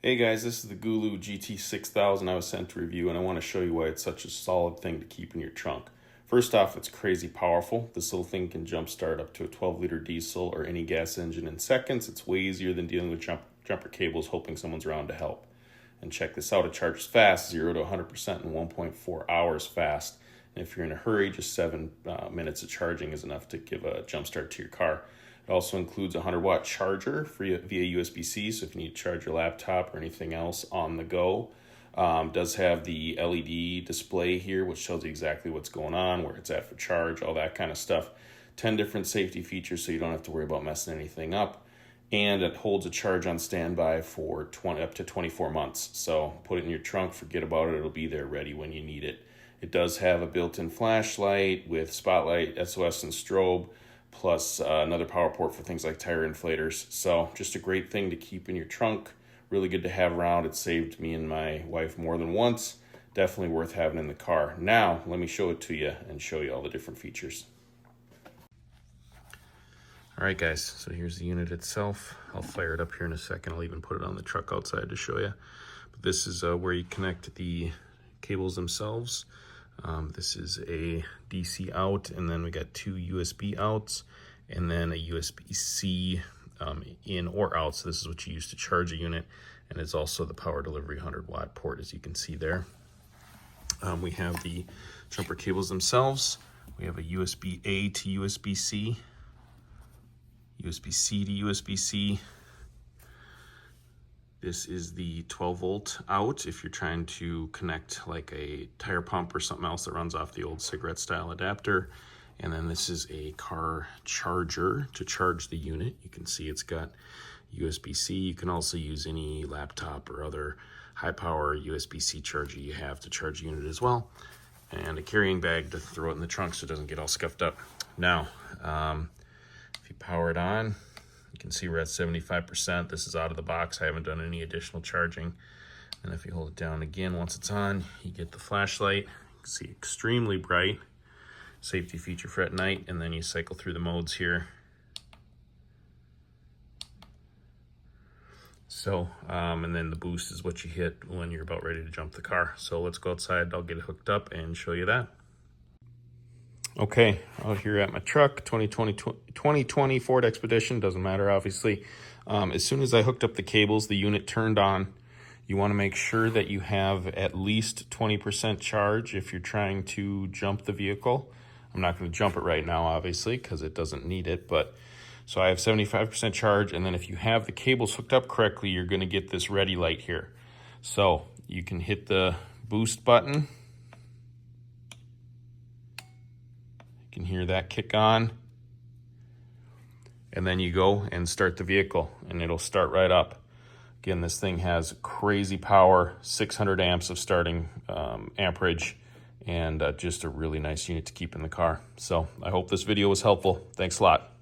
Hey guys, this is the GOOLOO GT6000 I was sent to review, and I want to show you why it's such a solid thing to keep in your trunk. First off, it's crazy powerful. This little thing can jump start up to a 12-liter diesel or any gas engine in seconds. It's way easier than dealing with jumper cables hoping someone's around to help. And check this out, it charges fast, 0 to 100% in 1.4 hours fast. And if you're in a hurry, just 7 minutes of charging is enough to give a jump start to your car. It also includes a 100-watt charger via USB-C, so if you need to charge your laptop or anything else on the go. Does have the LED display here, which tells you exactly what's going on, where it's at for charge, all that kind of stuff. 10 different safety features, so you don't have to worry about messing anything up. And it holds a charge on standby for up to 24 months. So put it in your trunk, forget about it, it'll be there ready when you need it. It does have a built-in flashlight with spotlight, SOS, and strobe, plus another power port for things like tire inflators. So just a great thing to keep in your trunk. Really good to have around. It saved me and my wife more than once. Definitely worth having in the car. Now, let me show it to you and show you all the different features. All right, guys, so here's the unit itself. I'll fire it up here in a second. I'll even put it on the truck outside to show you. But this is where you connect the cables themselves. This is a DC out, and then we got 2 USB outs, and then a USB-C in or out. So this is what you use to charge a unit, and it's also the power delivery 100-watt port, as you can see there. We have the jumper cables themselves. We have a USB-A to USB-C, USB-C to USB-C. This is the 12-volt out if you're trying to connect like a tire pump or something else that runs off the old cigarette style adapter. And then this is a car charger to charge the unit. You can see it's got USB-C. You can also use any laptop or other high power USB-C charger you have to charge the unit as well. And a carrying bag to throw it in the trunk so it doesn't get all scuffed up. Now, if you power it on, you can see we're at 75%. This is out of the box. I haven't done any additional charging. And if you hold it down again, once it's on, you get the flashlight. You can see extremely bright. Safety feature for at night. And then you cycle through the modes here. So, and then the boost is what you hit when you're about ready to jump the car. So let's go outside. I'll get it hooked up and show you that. Okay, out here at my truck, 2020 Ford Expedition, doesn't matter obviously. As soon as I hooked up the cables, the unit turned on. You want to make sure that you have at least 20% charge if you're trying to jump the vehicle. I'm not going to jump it right now, obviously, because it doesn't need it. But so I have 75% charge, and then if you have the cables hooked up correctly, you're going to get this ready light here. So you can hit the boost button. You can hear that kick on, and then you go and start the vehicle and it'll start right up. Again, this thing has crazy power, 600 amps of starting amperage, and just a really nice unit to keep in the car. So I hope this video was helpful. Thanks a lot.